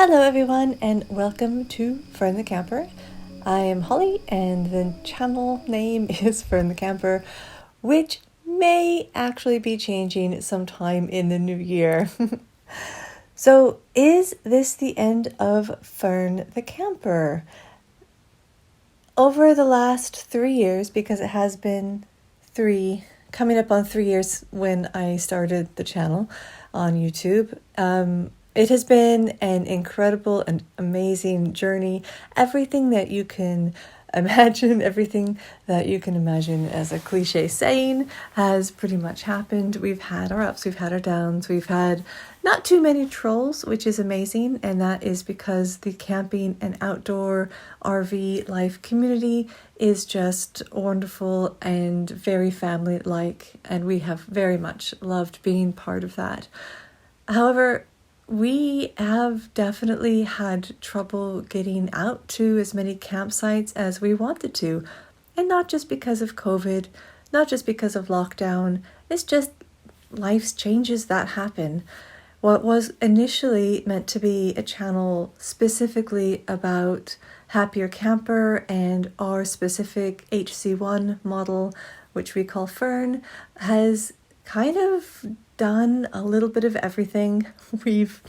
Hello everyone and welcome to Fern the Camper. I am Holly and the channel name is Fern the Camper, which may actually be changing sometime in the new year. So is this the end of Fern the Camper? Over the last 3 years, because it has been coming up on 3 years when I started the channel on YouTube, it has been an incredible and amazing journey. Everything that you can imagine, everything that you can imagine as a cliche saying has pretty much happened. We've had our ups, we've had our downs, we've had not too many trolls, which is amazing, and that is because the camping and outdoor RV life community is just wonderful and very family-like, and we have very much loved being part of that. However, we have definitely had trouble getting out to as many campsites as we wanted to. And not just because of COVID, not just because of lockdown, it's just life's changes that happen. What was initially meant to be a channel specifically about Happier Camper and our specific HC1 model, which we call Fern, has kind of done a little bit of everything. We've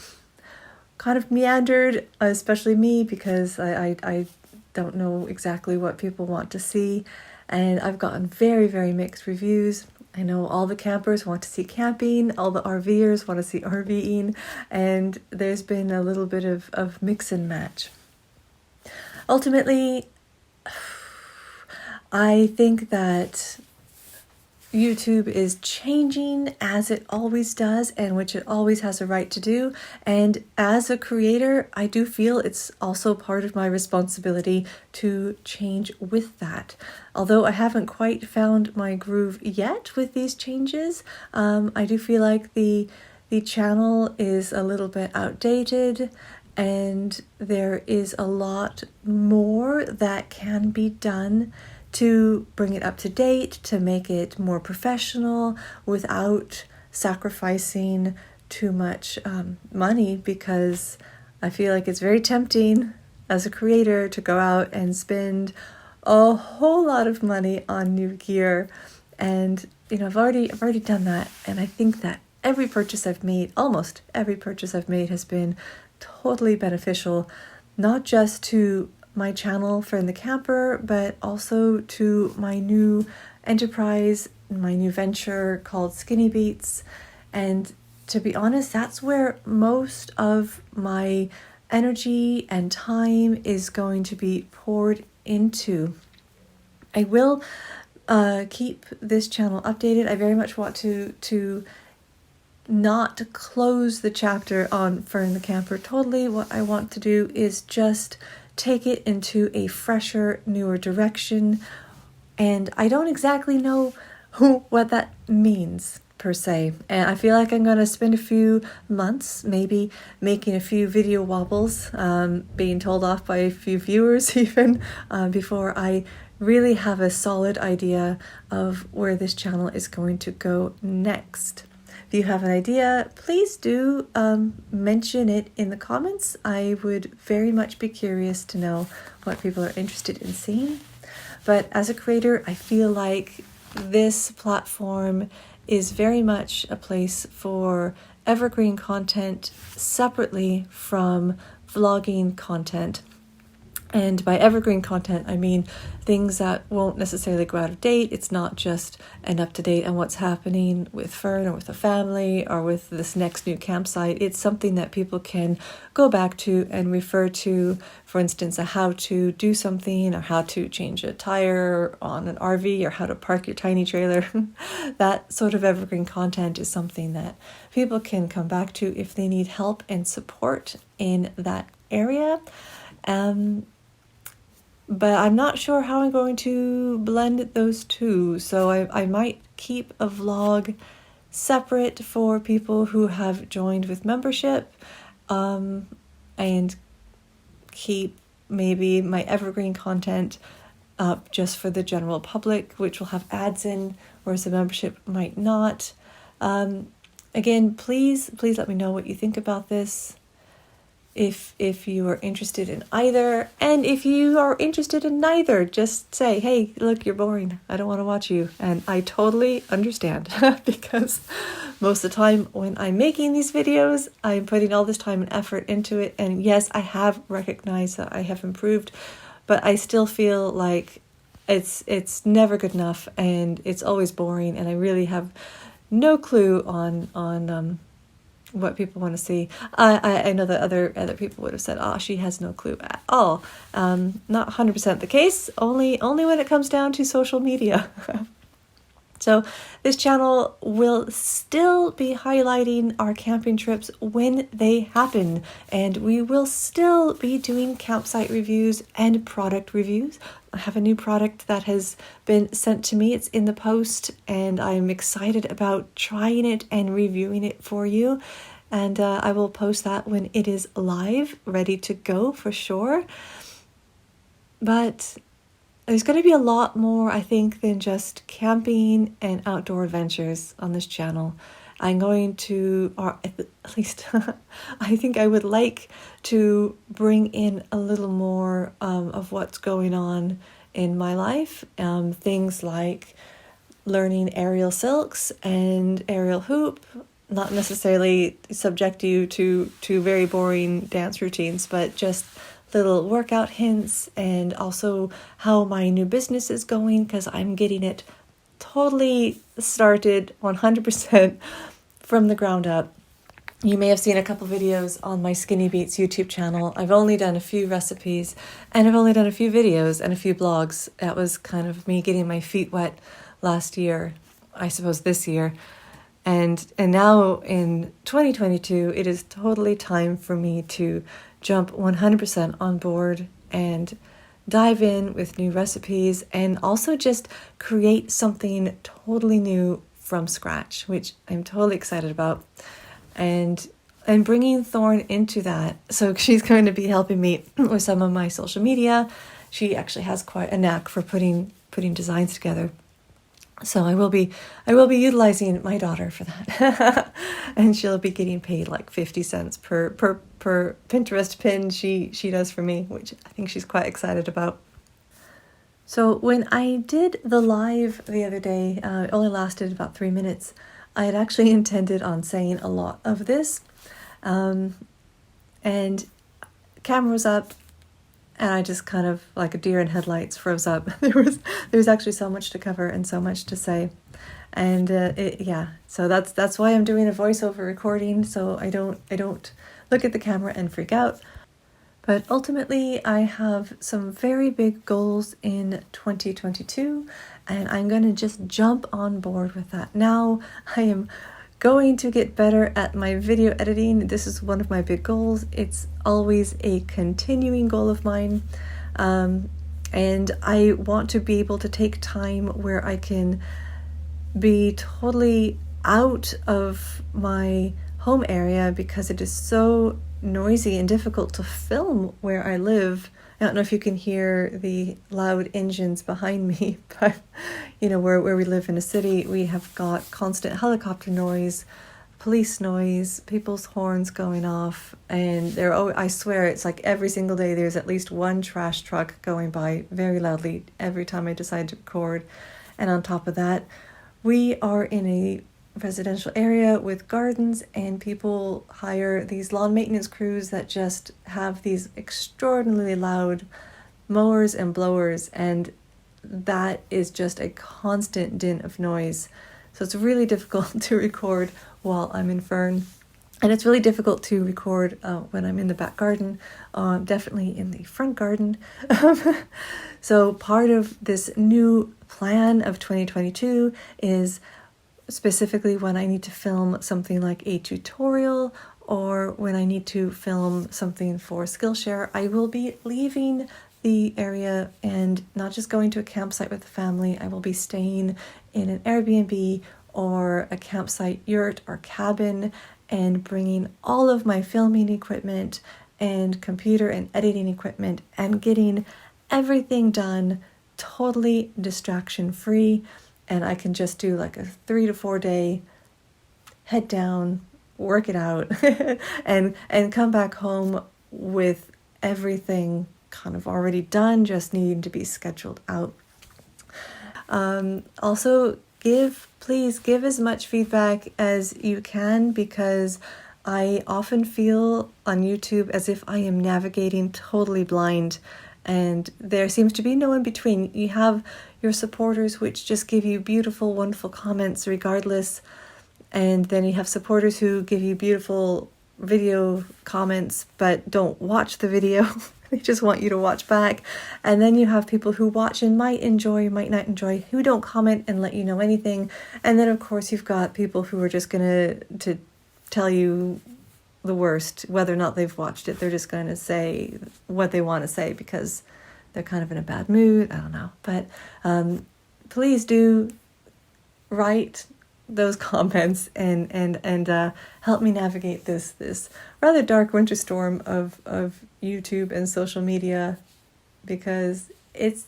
kind of meandered, especially me, because I don't know exactly what people want to see, and I've gotten very, very mixed reviews. I know all the campers want to see camping, all the RVers want to see RVing, and there's been a little bit of mix and match. Ultimately, I think that YouTube is changing as it always does, and which it always has a right to do. And as a creator, I do feel it's also part of my responsibility to change with that. Although I haven't quite found my groove yet with these changes, I do feel like the channel is a little bit outdated, and there is a lot more that can be done to bring it up to date, to make it more professional without sacrificing too much money, because I feel like it's very tempting as a creator to go out and spend a whole lot of money on new gear. And I've already done that, and I think that every purchase I've made, almost every purchase I've made, has been totally beneficial, not just to my channel Fern the Camper, but also to my new enterprise, my new venture called Skinny Beats. And to be honest, that's where most of my energy and time is going to be poured into. I will keep this channel updated. I very much want to not close the chapter on Fern the Camper totally. What I want to do is just take it into a fresher, newer direction. And I don't exactly know what that means per se. And I feel like I'm going to spend a few months maybe making a few video wobbles, being told off by a few viewers even, before I really have a solid idea of where this channel is going to go next. If you have an idea, please do mention it in the comments. I would very much be curious to know what people are interested in seeing. But as a creator, I feel like this platform is very much a place for evergreen content separately from vlogging content. And by evergreen content, I mean things that won't necessarily go out of date. It's not just an up-to-date on what's happening with Fern or with a family or with this next new campsite. It's something that people can go back to and refer to, for instance, a how to do something, or how to change a tire on an RV, or how to park your tiny trailer. That sort of evergreen content is something that people can come back to if they need help and support in that area. But I'm not sure how I'm going to blend those two. So I might keep a vlog separate for people who have joined with membership, and keep maybe my evergreen content up just for the general public, which will have ads in, whereas the membership might not. Again, please let me know what you think about this. if you are interested in either, and if you are interested in neither, just say, hey, look, you're boring, I don't want to watch you. And I totally understand because most of the time when I'm making these videos, I'm putting all this time and effort into it, and yes, I have recognized that I have improved, but I still feel like it's never good enough, and it's always boring, and I really have no clue on what people want to see. I know that other people would have said, oh, she has no clue at all. Not 100% the case, only when it comes down to social media. So this channel will still be highlighting our camping trips when they happen, and we will still be doing campsite reviews and product reviews. I have a new product that has been sent to me. It's in the post, and I'm excited about trying it and reviewing it for you. And I will post that when it is live, ready to go for sure. But there's going to be a lot more, I think, than just camping and outdoor adventures on this channel. I'm going to, or at least I think I would like to bring in a little more of what's going on in my life. Things like learning aerial silks and aerial hoop. Not necessarily subject you to very boring dance routines, but just little workout hints, and also how my new business is going, because I'm getting it totally started 100% from the ground up. You may have seen a couple videos on my Skinny Beats YouTube channel. I've only done a few recipes, and I've only done a few videos and a few blogs. That was kind of me getting my feet wet last year, I suppose this year. And now in 2022, it is totally time for me to jump 100% on board and dive in with new recipes, and also just create something totally new from scratch, which I'm totally excited about. And bringing Thorn into that. So she's going to be helping me with some of my social media. She actually has quite a knack for putting designs together. So I will be utilizing my daughter for that. And she'll be getting paid like 50 cents per Pinterest pin she does for me, which I think she's quite excited about. So when I did the live the other day, it only lasted about 3 minutes. I had actually intended on saying a lot of this. And camera was up, and I just kind of, like a deer in headlights, froze up. There was actually so much to cover and so much to say. And so that's why I'm doing a voiceover recording, so I don't look at the camera and freak out. But ultimately, I have some very big goals in 2022, and I'm going to just jump on board with that. Now, I am going to get better at my video editing. This is one of my big goals. It's always a continuing goal of mine. And I want to be able to take time where I can be totally out of my home area, because it is so noisy and difficult to film where I live. I don't know if you can hear the loud engines behind me, but where we live in a city, we have got constant helicopter noise, police noise, people's horns going off, and I swear it's like every single day there's at least one trash truck going by very loudly every time I decide to record. And on top of that, we are in a residential area with gardens, and people hire these lawn maintenance crews that just have these extraordinarily loud mowers and blowers, and that is just a constant din of noise. So it's really difficult to record while I'm in Fern, and it's really difficult to record when I'm in the back garden, definitely in the front garden. So part of this new plan of 2022 is specifically when I need to film something like a tutorial, or when I need to film something for Skillshare, I will be leaving the area and not just going to a campsite with the family. I will be staying in an Airbnb or a campsite yurt or cabin, and bringing all of my filming equipment and computer and editing equipment, and getting everything done totally distraction free. And I can just do like a 3 to 4 day head down, work it out, and come back home with everything kind of already done, just needing to be scheduled out. Also, please give as much feedback as you can, because I often feel on YouTube as if I am navigating totally blind, and there seems to be no in between. You have your supporters, which just give you beautiful, wonderful comments regardless, and then you have supporters who give you beautiful video comments but don't watch the video. They just want you to watch back. And then you have people who watch and might enjoy, might not enjoy, who don't comment and let you know anything. And then of course you've got people who are just gonna to tell you the worst, whether or not they've watched it. They're just going to say what they want to say because they're kind of in a bad mood. I don't know. But please do write those comments and help me navigate this rather dark winter storm of YouTube and social media, because it's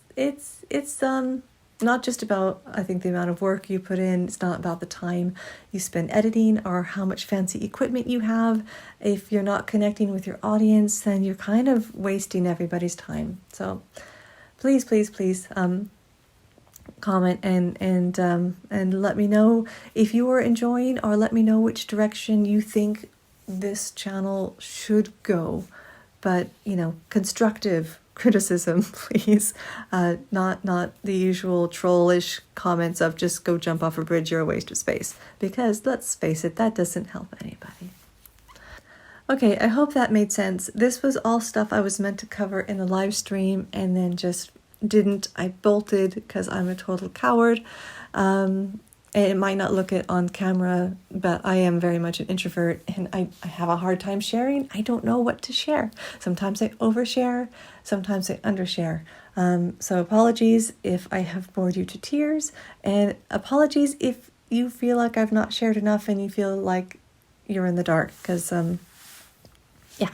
not just about, I think, the amount of work you put in. It's not about the time you spend editing or how much fancy equipment you have. If you're not connecting with your audience, then you're kind of wasting everybody's time. So please comment and let me know if you are enjoying, or let me know which direction you think this channel should go. But, constructive criticism, please. Not the usual trollish comments of just go jump off a bridge, you're a waste of space. Because let's face it, that doesn't help anybody. Okay, I hope that made sense. This was all stuff I was meant to cover in the live stream and then just didn't. I bolted because I'm a total coward. And it might not look it on camera, but I am very much an introvert, and I have a hard time sharing. I don't know what to share. Sometimes I overshare, sometimes I undershare. So apologies if I have bored you to tears, and apologies if you feel like I've not shared enough and you feel like you're in the dark, because yeah.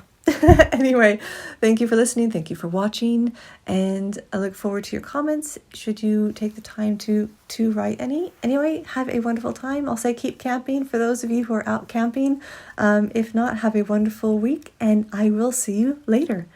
Anyway, thank you for listening. Thank you for watching. And I look forward to your comments should you take the time to write any. Anyway, have a wonderful time. I'll say keep camping for those of you who are out camping. If not, have a wonderful week, and I will see you later.